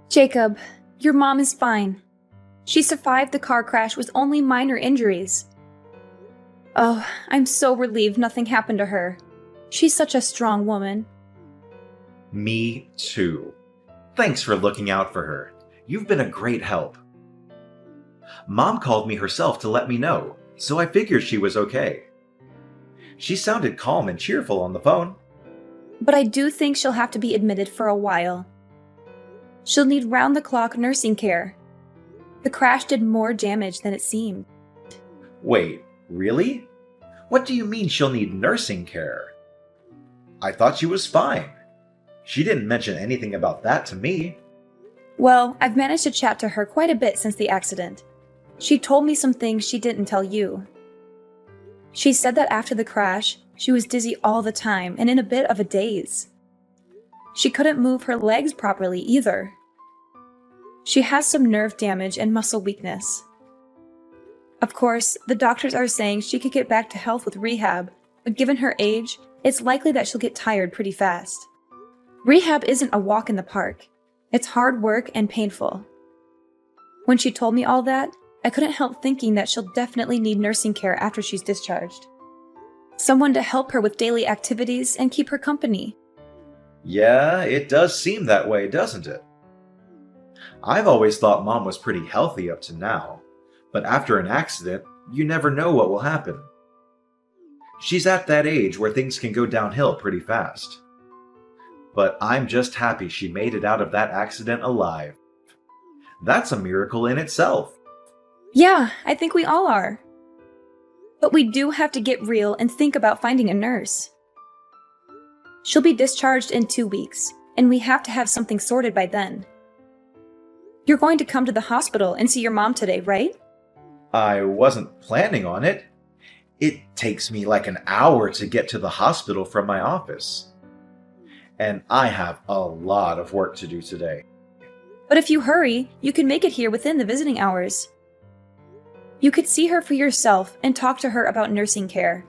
Jacob, your mom is fine. She survived the car crash with only minor injuries. Oh, I'm so relieved nothing happened to her. She's such a strong woman. Me too. Thanks for looking out for her. You've been a great help. Mom called me herself to let me know, so I figured she was okay. She sounded calm and cheerful on the phone. But I do think she'll have to be admitted for a while. She'll need round-the-clock nursing care. The crash did more damage than it seemed. Wait, really? What do you mean she'll need nursing care? I thought she was fine. She didn't mention anything about that to me. Well, I've managed to chat to her quite a bit since the accident. She told me some things she didn't tell you. She said that after the crash, she was dizzy all the time and in a bit of a daze. She couldn't move her legs properly either. She has some nerve damage and muscle weakness. Of course, the doctors are saying she could get back to health with rehab, but given her age, it's likely that she'll get tired pretty fast. Rehab isn't a walk in the park. It's hard work and painful. When she told me all that, I couldn't help thinking that she'll definitely need nursing care after she's discharged. Someone to help her with daily activities and keep her company. Yeah, it does seem that way, doesn't it? I've always thought Mom was pretty healthy up to now, but after an accident, you never know what will happen. She's at that age where things can go downhill pretty fast. But I'm just happy she made it out of that accident alive. That's a miracle in itself. Yeah, I think we all are. But we do have to get real and think about finding a nurse. She'll be discharged in 2 weeks, and we have to have something sorted by then. You're going to come to the hospital and see your mom today, right? I wasn't planning on it. It takes me like an hour to get to the hospital from my office. And I have a lot of work to do today. But if you hurry, you can make it here within the visiting hours. You could see her for yourself and talk to her about nursing care.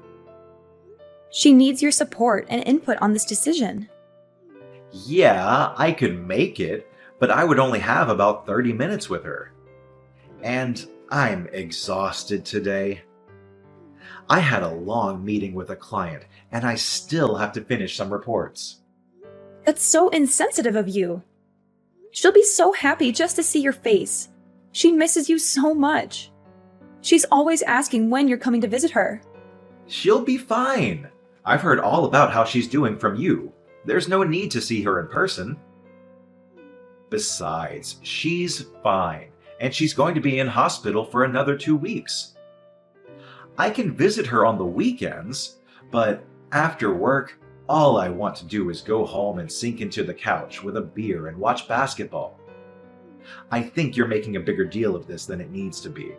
She needs your support and input on this decision. Yeah, I could make it, but I would only have about 30 minutes with her. And I'm exhausted today. I had a long meeting with a client, and I still have to finish some reports. That's so insensitive of you. She'll be so happy just to see your face. She misses you so much. She's always asking when you're coming to visit her. She'll be fine. I've heard all about how she's doing from you. There's no need to see her in person. Besides, she's fine, and she's going to be in hospital for another 2 weeks. I can visit her on the weekends, but after work, all I want to do is go home and sink into the couch with a beer and watch basketball. I think you're making a bigger deal of this than it needs to be.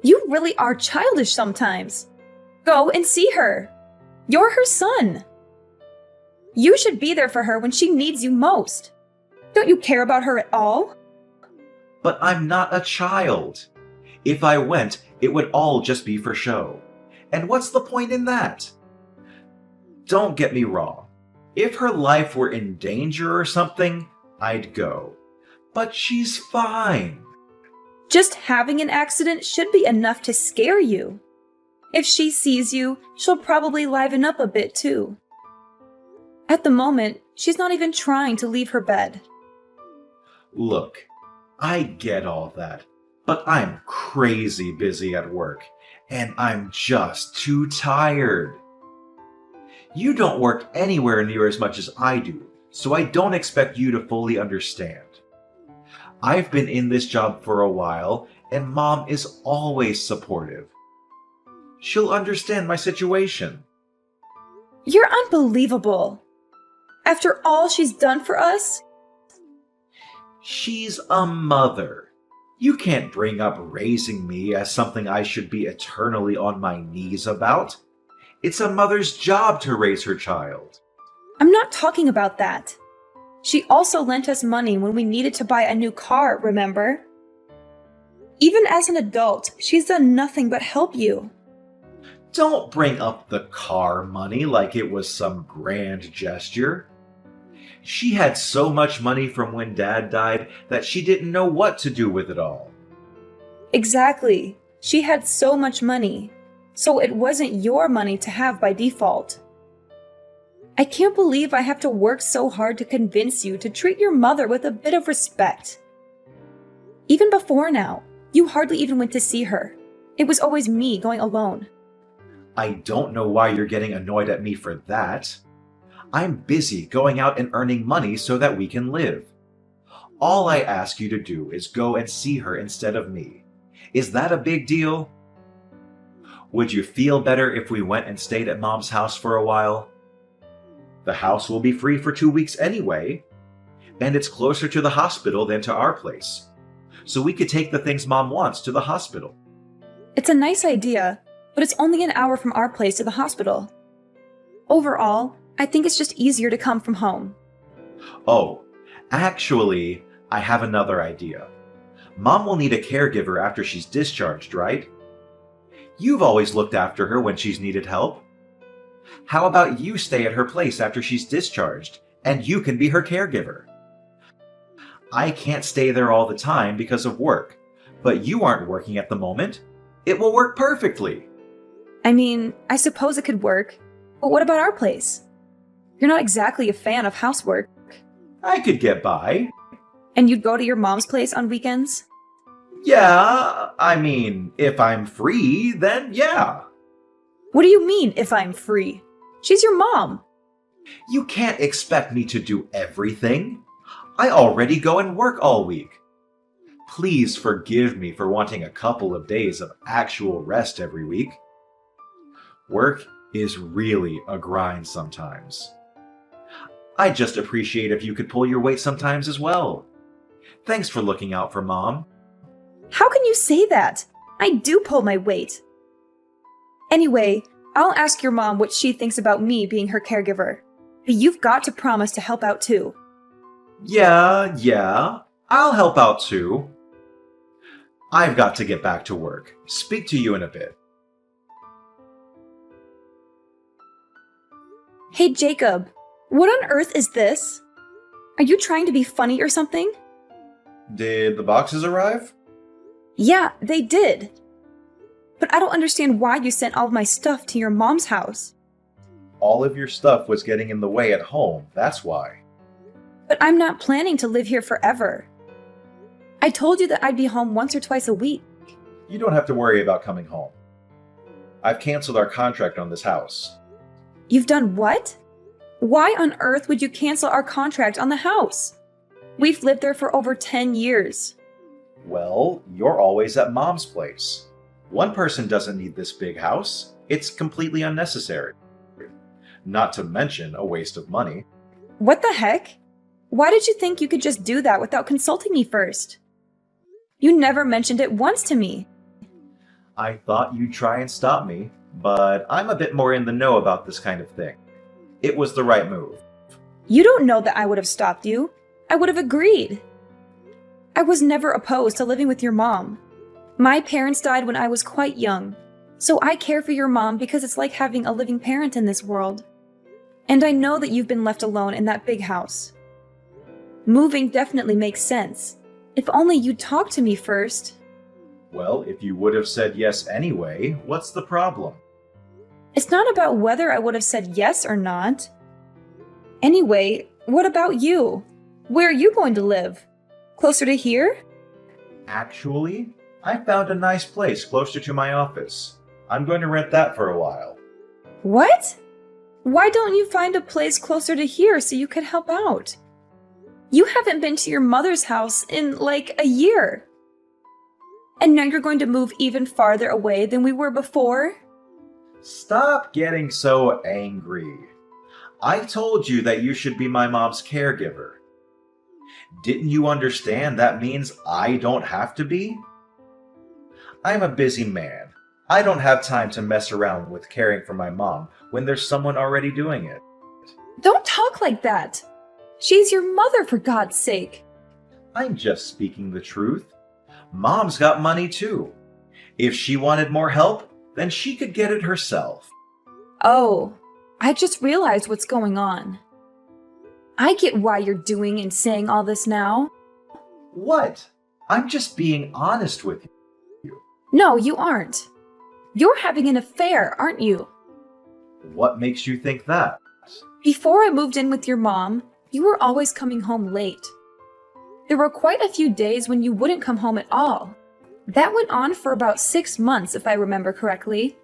You really are childish sometimes. Go and see her. You're her son. You should be there for her when she needs you most. Don't you care about her at all? But I'm not a child. If I went, it would all just be for show. And what's the point in that? Don't get me wrong. If her life were in danger or something, I'd go. But she's fine. Just having an accident should be enough to scare you. If she sees you, she'll probably liven up a bit too. At the moment, she's not even trying to leave her bed. Look, I get all that, but I'm crazy busy at work, and I'm just too tired. You don't work anywhere near as much as I do, so I don't expect you to fully understand. I've been in this job for a while, and Mom is always supportive. She'll understand my situation. You're unbelievable. After all she's done for us? She's a mother. You can't bring up raising me as something I should be eternally on my knees about. It's a mother's job to raise her child. I'm not talking about that. She also lent us money when we needed to buy a new car, remember? Even as an adult, she's done nothing but help you. Don't bring up the car money like it was some grand gesture. She had so much money from when Dad died that she didn't know what to do with it all. Exactly. She had so much money. So it wasn't your money to have by default. I can't believe I have to work so hard to convince you to treat your mother with a bit of respect. Even before now, you hardly even went to see her. It was always me going alone. I don't know why you're getting annoyed at me for that. I'm busy going out and earning money so that we can live. All I ask you to do is go and see her instead of me. Is that a big deal? Would you feel better if we went and stayed at Mom's house for a while? The house will be free for 2 weeks anyway, and it's closer to the hospital than to our place. So we could take the things Mom wants to the hospital. It's a nice idea, but it's only an hour from our place to the hospital. Overall, I think it's just easier to come from home. Oh, actually, I have another idea. Mom will need a caregiver after she's discharged, right? You've always looked after her when she's needed help. How about you stay at her place after she's discharged, and you can be her caregiver? I can't stay there all the time because of work, but you aren't working at the moment. It will work perfectly. I mean, I suppose it could work, but what about our place? You're not exactly a fan of housework. I could get by. And you'd go to your mom's place on weekends? Yeah, I mean, if I'm free, then yeah. What do you mean, if I'm free? She's your mom. You can't expect me to do everything. I already go and work all week. Please forgive me for wanting a couple of days of actual rest every week. Work is really a grind sometimes. I'd just appreciate if you could pull your weight sometimes as well. Thanks for looking out for Mom. How can you say that? I do pull my weight. Anyway, I'll ask your mom what she thinks about me being her caregiver. But you've got to promise to help out too. Yeah, I'll help out too. I've got to get back to work. Speak to you in a bit. Hey Jacob, what on earth is this? Are you trying to be funny or something? Did the boxes arrive? Yeah, they did. But I don't understand why you sent all of my stuff to your mom's house. All of your stuff was getting in the way at home, that's why. But I'm not planning to live here forever. I told you that I'd be home once or twice a week. You don't have to worry about coming home. I've canceled our contract on this house. You've done what? Why on earth would you cancel our contract on the house? We've lived there for over 10 years. Well, you're always at Mom's place. One person doesn't need this big house. It's completely unnecessary. Not to mention a waste of money. What the heck? Why did you think you could just do that without consulting me first? You never mentioned it once to me. I thought you'd try and stop me, but I'm a bit more in the know about this kind of thing. It was the right move. You don't know that I would have stopped you. I would have agreed. I was never opposed to living with your mom. My parents died when I was quite young, so I care for your mom because it's like having a living parent in this world. And I know that you've been left alone in that big house. Moving definitely makes sense. If only you'd talk to me first. Well, if you would have said yes anyway, what's the problem? It's not about whether I would have said yes or not. Anyway, what about you? Where are you going to live? Closer to here? Actually, I found a nice place closer to my office. I'm going to rent that for a while. What? Why don't you find a place closer to here so you could help out? You haven't been to your mother's house in like a year. And now you're going to move even farther away than we were before? Stop getting so angry. I told you that you should be my mom's caregiver. Didn't you understand that means I don't have to be? I'm a busy man. I don't have time to mess around with caring for my mom when there's someone already doing it. Don't talk like that. She's your mother, for God's sake. I'm just speaking the truth. Mom's got money too. If she wanted more help, then she could get it herself. Oh, I just realized what's going on. I get why you're doing and saying all this now. What? I'm just being honest with you. No, you aren't. You're having an affair, aren't you? What makes you think that? Before I moved in with your mom, you were always coming home late. There were quite a few days when you wouldn't come home at all. That went on for about 6 months, if I remember correctly.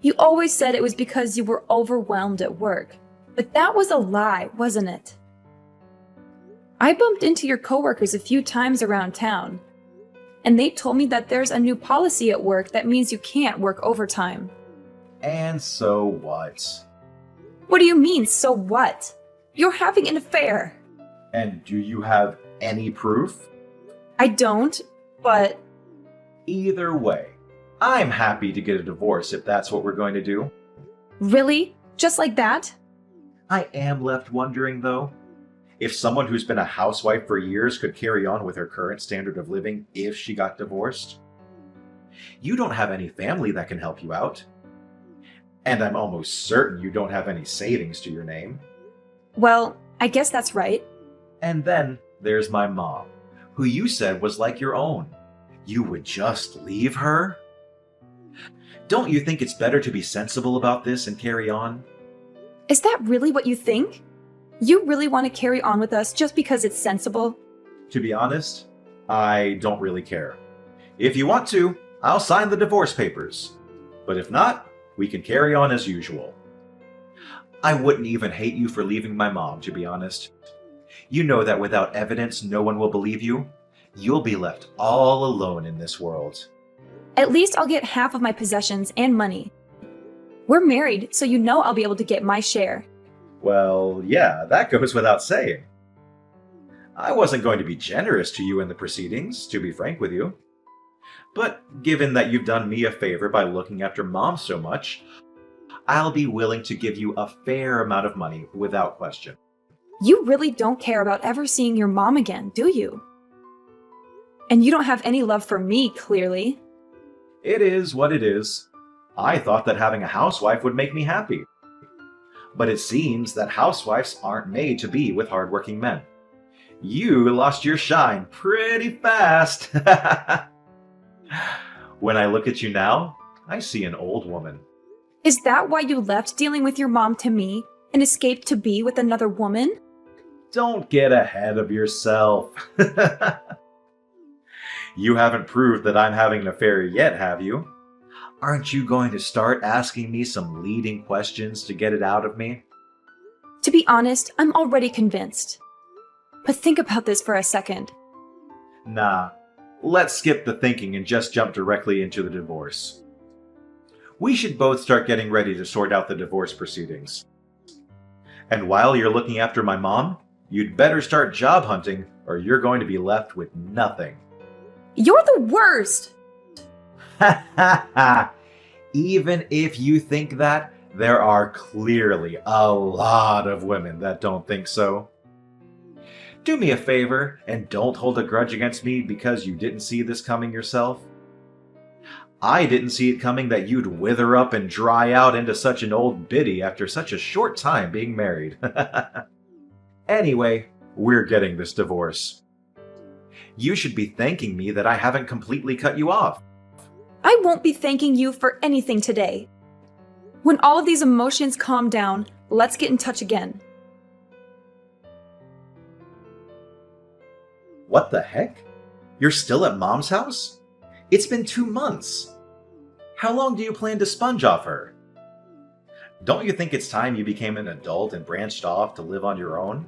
You always said it was because you were overwhelmed at work, but that was a lie, wasn't it? I bumped into your coworkers a few times around town, and they told me that there's a new policy at work that means you can't work overtime. And so what? What do you mean, so what? You're having an affair. And do you have any proof? I don't, but Either way, I'm happy to get a divorce if that's what we're going to do. really? Just like that? I am left wondering, though, if someone who's been a housewife for years could carry on with her current standard of living if she got divorced. You don't have any family that can help you out. And I'm almost certain you don't have any savings to your name. Well, I guess that's right. And then there's my mom, who you said was like your own. You would just leave her? Don't you think it's better to be sensible about this and carry on? Is that really what you think? You really want to carry on with us just because it's sensible? To be honest, I don't really care. If you want to, I'll sign the divorce papers. But if not, we can carry on as usual. I wouldn't even hate you for leaving my mom, to be honest. You know that without evidence, no one will believe you. You'll be left all alone in this world. At least I'll get half of my possessions and money. We're married, so you know I'll be able to get my share. Well, yeah, that goes without saying. I wasn't going to be generous to you in the proceedings, to be frank with you. But given that you've done me a favor by looking after Mom so much, I'll be willing to give you a fair amount of money without question. You really don't care about ever seeing your mom again, do you? And you don't have any love for me, clearly. It is what it is. I thought that having a housewife would make me happy. But it seems that housewives aren't made to be with hardworking men. You lost your shine pretty fast. When I look at you now, I see an old woman. Is that why you left dealing with your mom to me and escaped to be with another woman? Don't get ahead of yourself. You haven't proved that I'm having an affair yet, have you? Aren't you going to start asking me some leading questions to get it out of me? To be honest, I'm already convinced. But think about this for a second. Nah, let's skip the thinking and just jump directly into the divorce. We should both start getting ready to sort out the divorce proceedings. And while you're looking after my mom, you'd better start job hunting or you're going to be left with nothing. You're the worst! Ha ha ha! Even if you think that, there are clearly a lot of women that don't think so. Do me a favor and don't hold a grudge against me because you didn't see this coming yourself. I didn't see it coming that you'd wither up and dry out into such an old biddy after such a short time being married. Anyway, we're getting this divorce. You should be thanking me that I haven't completely cut you off. I won't be thanking you for anything today. When all of these emotions calm down, let's get in touch again. What the heck? You're still at Mom's house? It's been 2 months. How long do you plan to sponge off her? Don't you think it's time you became an adult and branched off to live on your own?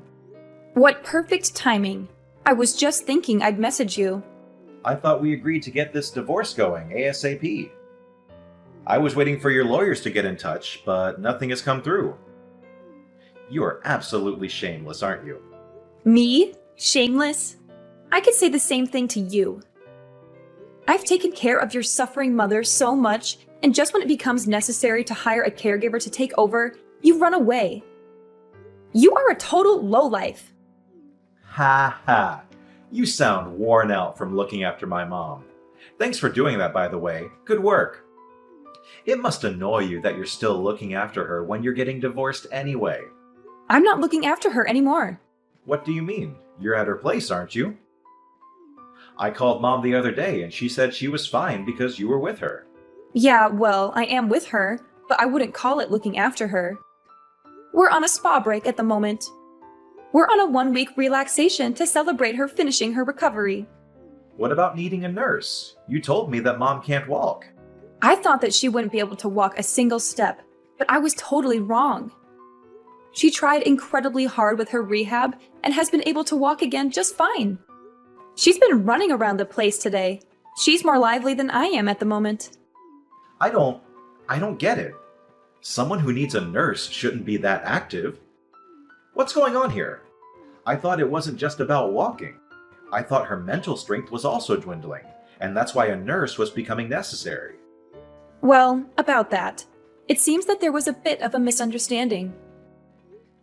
What perfect timing. I was just thinking I'd message you. I thought we agreed to get this divorce going ASAP. I was waiting for your lawyers to get in touch, but nothing has come through. You are absolutely shameless, aren't you? Me? Shameless? I could say the same thing to you. I've taken care of your suffering mother so much, and just when it becomes necessary to hire a caregiver to take over, you run away. You are a total lowlife. Ha ha. You sound worn out from looking after my mom. Thanks for doing that, by the way. Good work. It must annoy you that you're still looking after her when you're getting divorced anyway. I'm not looking after her anymore. What do you mean? You're at her place, aren't you? I called Mom the other day and she said she was fine because you were with her. Yeah, well, I am with her, but I wouldn't call it looking after her. We're on a spa break at the moment. We're on a 1-week relaxation to celebrate her finishing her recovery. What about needing a nurse? You told me that Mom can't walk. I thought that she wouldn't be able to walk a single step, but I was totally wrong. She tried incredibly hard with her rehab and has been able to walk again just fine. She's been running around the place today. She's more lively than I am at the moment. I don't get it. Someone who needs a nurse shouldn't be that active. What's going on here? I thought it wasn't just about walking. I thought her mental strength was also dwindling, and that's why a nurse was becoming necessary. Well, about that. It seems that there was a bit of a misunderstanding.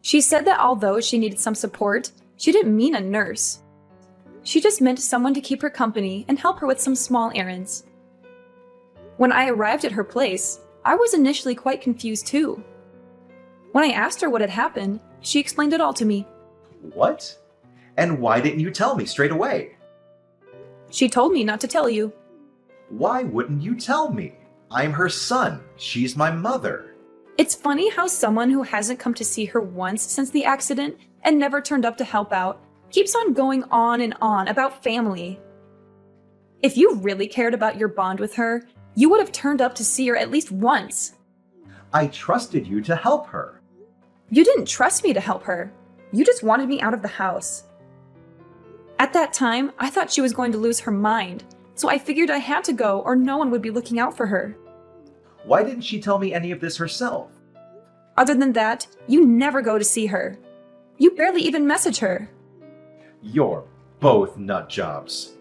She said that although she needed some support, she didn't mean a nurse. She just meant someone to keep her company and help her with some small errands. When I arrived at her place, I was initially quite confused too. When I asked her what had happened, she explained it all to me. What? And why didn't you tell me straight away? She told me not to tell you. Why wouldn't you tell me? I'm her son. She's my mother. It's funny how someone who hasn't come to see her once since the accident and never turned up to help out keeps on going on and on about family. If you really cared about your bond with her, you would have turned up to see her at least once. I trusted you to help her. You didn't trust me to help her. You just wanted me out of the house. At that time, I thought she was going to lose her mind, so I figured I had to go or no one would be looking out for her. Why didn't she tell me any of this herself? Other than that, you never go to see her. You barely even message her. You're both nut jobs.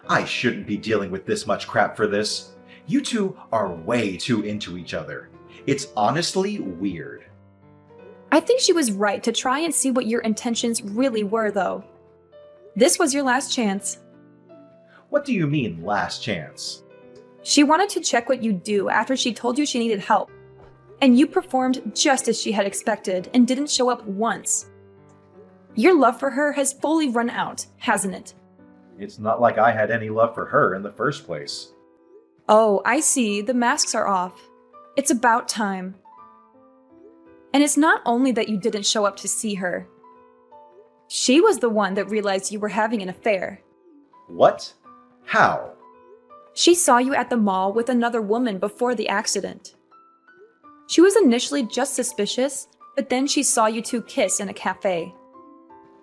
I shouldn't be dealing with this much crap for this. You two are way too into each other. It's honestly weird. I think she was right to try and see what your intentions really were, though. This was your last chance. What do you mean, last chance? She wanted to check what you'd do after she told you she needed help. And you performed just as she had expected and didn't show up once. Your love for her has fully run out, hasn't it? It's not like I had any love for her in the first place. Oh, I see. The masks are off. It's about time. And it's not only that you didn't show up to see her. She was the one that realized you were having an affair. What? How? She saw you at the mall with another woman before the accident. She was initially just suspicious, but then she saw you two kiss in a cafe.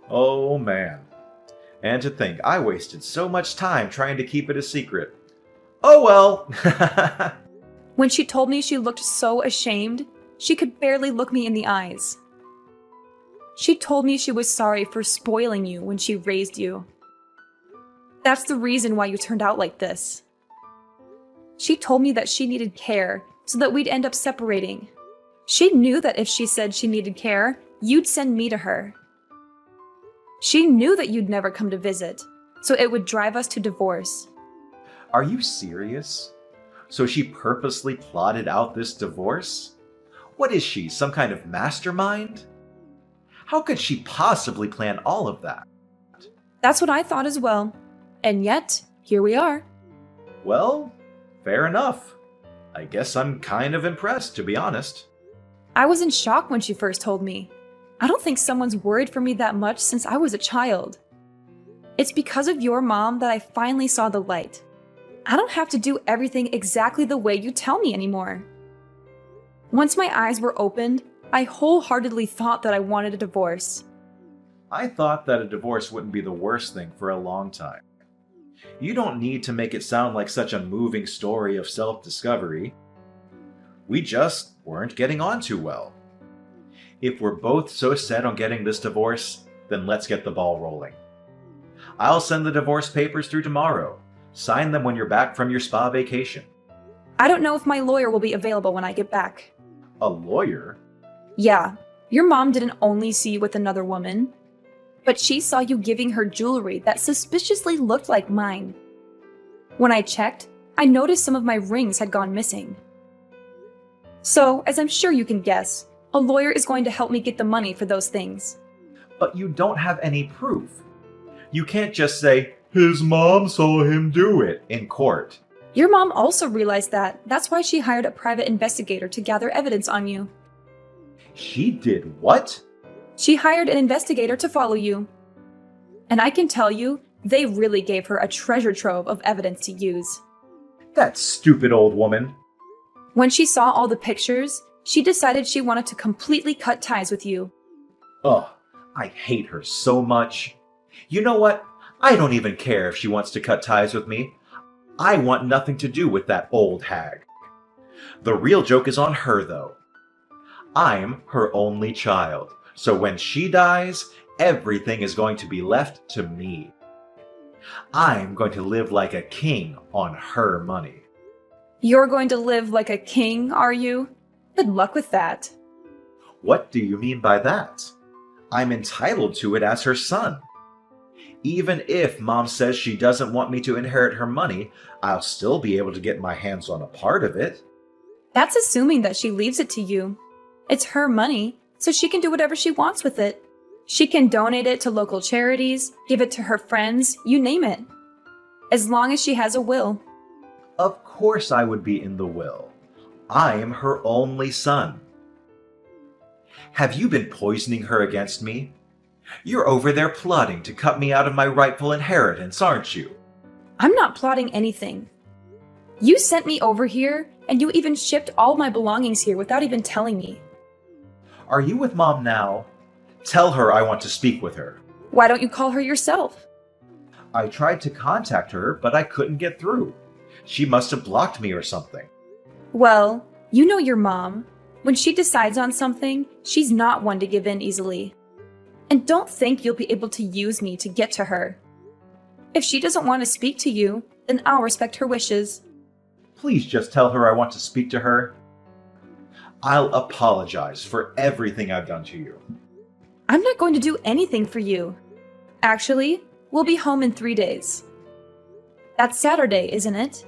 Oh man. And to think I wasted so much time trying to keep it a secret. Oh well! When she told me she looked so ashamed, she could barely look me in the eyes. She told me she was sorry for spoiling you when she raised you. That's the reason why you turned out like this. She told me that she needed care so that we'd end up separating. She knew that if she said she needed care, you'd send me to her. She knew that you'd never come to visit, so it would drive us to divorce. Are you serious? So she purposely plotted out this divorce? What is she, some kind of mastermind? How could she possibly plan all of that? That's what I thought as well. And yet, here we are. Well, fair enough. I guess I'm kind of impressed, to be honest. I was in shock when she first told me. I don't think someone's worried for me that much since I was a child. It's because of your mom that I finally saw the light. I don't have to do everything exactly the way you tell me anymore. Once my eyes were opened, I wholeheartedly thought that I wanted a divorce. I thought that a divorce wouldn't be the worst thing for a long time. You don't need to make it sound like such a moving story of self-discovery. We just weren't getting on too well. If we're both so set on getting this divorce, then let's get the ball rolling. I'll send the divorce papers through tomorrow. Sign them when you're back from your spa vacation. I don't know if my lawyer will be available when I get back. A lawyer? Yeah, your mom didn't only see you with another woman, but she saw you giving her jewelry that suspiciously looked like mine. When I checked, I noticed some of my rings had gone missing. So, as I'm sure you can guess, A lawyer is going to help me get the money for those things. But you don't have any proof. You can't just say, his mom saw him do it in court. Your mom also realized that. That's why she hired a private investigator to gather evidence on you. She did what? She hired an investigator to follow you. And I can tell you, they really gave her a treasure trove of evidence to use. That stupid old woman. When she saw all the pictures, she decided she wanted to completely cut ties with you. Ugh, I hate her so much. You know what? I don't even care if she wants to cut ties with me. I want nothing to do with that old hag. The real joke is on her, though. I'm her only child, so when she dies, everything is going to be left to me. I'm going to live like a king on her money. You're going to live like a king, are you? Good luck with that. What do you mean by that? I'm entitled to it as her son. Even if Mom says she doesn't want me to inherit her money, I'll still be able to get my hands on a part of it. That's assuming that she leaves it to you. It's her money, so she can do whatever she wants with it. She can donate it to local charities, give it to her friends, you name it. As long as she has a will. Of course I would be in the will. I am her only son. Have you been poisoning her against me? You're over there plotting to cut me out of my rightful inheritance, aren't you? I'm not plotting anything. You sent me over here, and you even shipped all my belongings here without even telling me. Are you with Mom now? Tell her I want to speak with her. Why don't you call her yourself? I tried to contact her, but I couldn't get through. She must have blocked me or something. Well, you know your mom. When she decides on something, she's not one to give in easily. And don't think you'll be able to use me to get to her. If she doesn't want to speak to you, then I'll respect her wishes. Please just tell her I want to speak to her. I'll apologize for everything I've done to you. I'm not going to do anything for you. Actually, we'll be home in 3 days. That's Saturday, isn't it?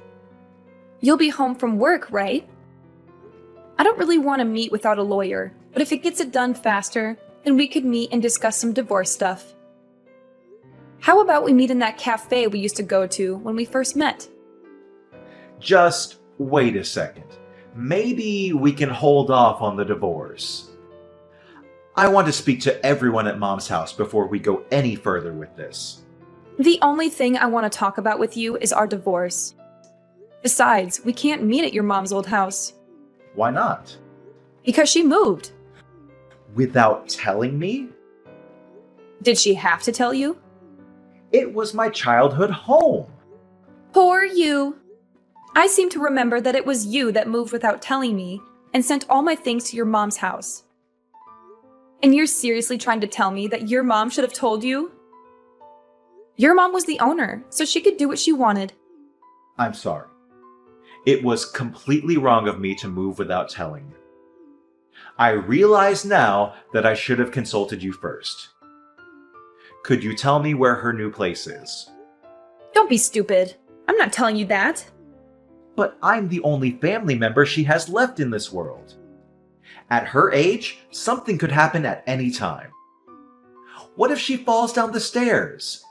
You'll be home from work, right? I don't really want to meet without a lawyer, but if it gets it done faster, then we could meet and discuss some divorce stuff. How about we meet in that cafe we used to go to when we first met? Just wait a second. Maybe we can hold off on the divorce. I want to speak to everyone at Mom's house before we go any further with this. The only thing I want to talk about with you is our divorce. Besides, we can't meet at your mom's old house. Why not? Because she moved. Without telling me? Did she have to tell you? It was my childhood home. Poor you. I seem to remember that it was you that moved without telling me and sent all my things to your mom's house. And you're seriously trying to tell me that your mom should have told you? Your mom was the owner, so she could do what she wanted. I'm sorry. It was completely wrong of me to move without telling you. I realize now that I should have consulted you first. Could you tell me where her new place is? Don't be stupid. I'm not telling you that. But I'm the only family member she has left in this world. At her age, something could happen at any time. What if she falls down the stairs?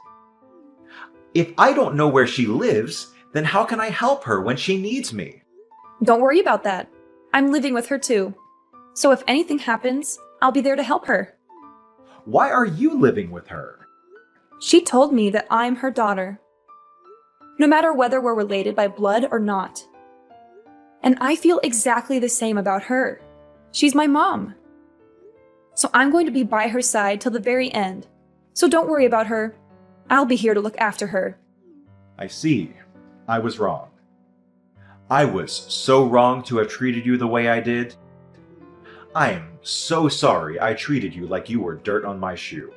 If I don't know where she lives, then how can I help her when she needs me? Don't worry about that. I'm living with her too. So if anything happens, I'll be there to help her. Why are you living with her? She told me that I'm her daughter. No matter whether we're related by blood or not. And I feel exactly the same about her. She's my mom. So I'm going to be by her side till the very end. So don't worry about her. I'll be here to look after her. I see. I was wrong. I was so wrong to have treated you the way I did. I am so sorry I treated you like you were dirt on my shoe.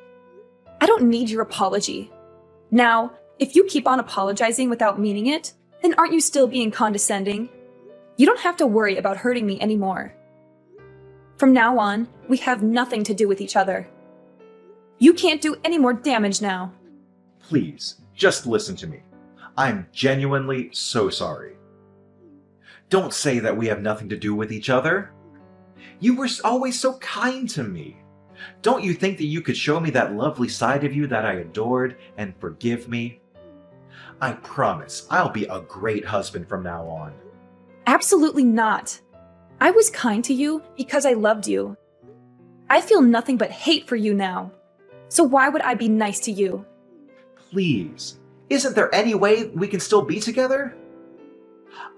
I don't need your apology. Now, if you keep on apologizing without meaning it, then aren't you still being condescending? You don't have to worry about hurting me anymore. From now on, we have nothing to do with each other. You can't do any more damage now. Please, just listen to me. I'm genuinely so sorry. Don't say that we have nothing to do with each other. You were always so kind to me. Don't you think that you could show me that lovely side of you that I adored and forgive me? I promise I'll be a great husband from now on. Absolutely not. I was kind to you because I loved you. I feel nothing but hate for you now. So why would I be nice to you? Please, isn't there any way we can still be together?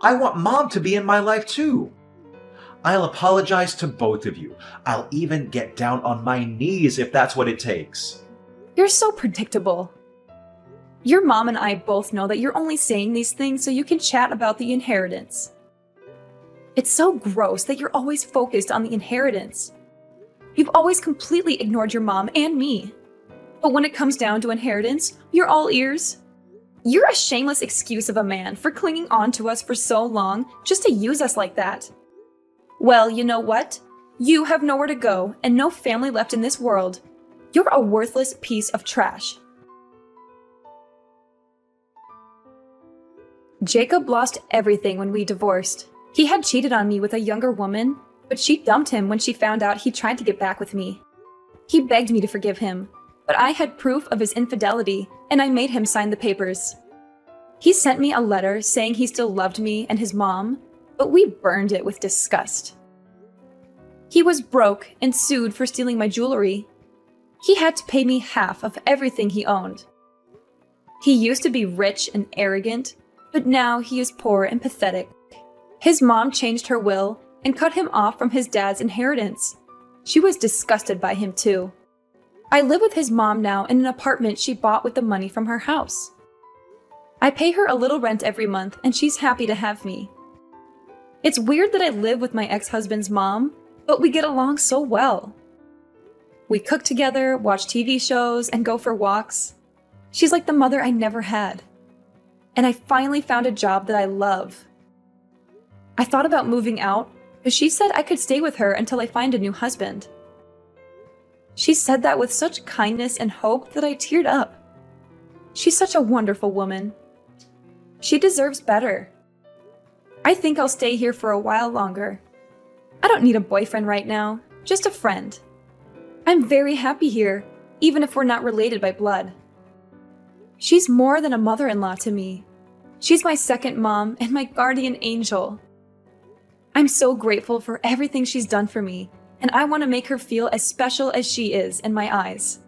I want Mom to be in my life too. I'll apologize to both of you. I'll even get down on my knees if that's what it takes. You're so predictable. Your mom and I both know that you're only saying these things so you can chat about the inheritance. It's so gross that you're always focused on the inheritance. You've always completely ignored your mom and me. But when it comes down to inheritance, you're all ears. You're a shameless excuse of a man for clinging on to us for so long just to use us like that. Well, you know what? You have nowhere to go and no family left in this world. You're a worthless piece of trash. Jacob lost everything when we divorced. He had cheated on me with a younger woman, but she dumped him when she found out he tried to get back with me. He begged me to forgive him, but I had proof of his infidelity, and I made him sign the papers. He sent me a letter saying he still loved me and his mom, but we burned it with disgust. He was broke and sued for stealing my jewelry. He had to pay me half of everything he owned. He used to be rich and arrogant, but now he is poor and pathetic. His mom changed her will and cut him off from his dad's inheritance. She was disgusted by him too. I live with his mom now in an apartment she bought with the money from her house. I pay her a little rent every month and she's happy to have me. It's weird that I live with my ex-husband's mom, but we get along so well. We cook together, watch TV shows, and go for walks. She's like the mother I never had. And I finally found a job that I love. I thought about moving out, but she said I could stay with her until I find a new husband. She said that with such kindness and hope that I teared up. She's such a wonderful woman. She deserves better. I think I'll stay here for a while longer. I don't need a boyfriend right now, just a friend. I'm very happy here, even if we're not related by blood. She's more than a mother-in-law to me. She's my second mom and my guardian angel. I'm so grateful for everything she's done for me, and I want to make her feel as special as she is in my eyes.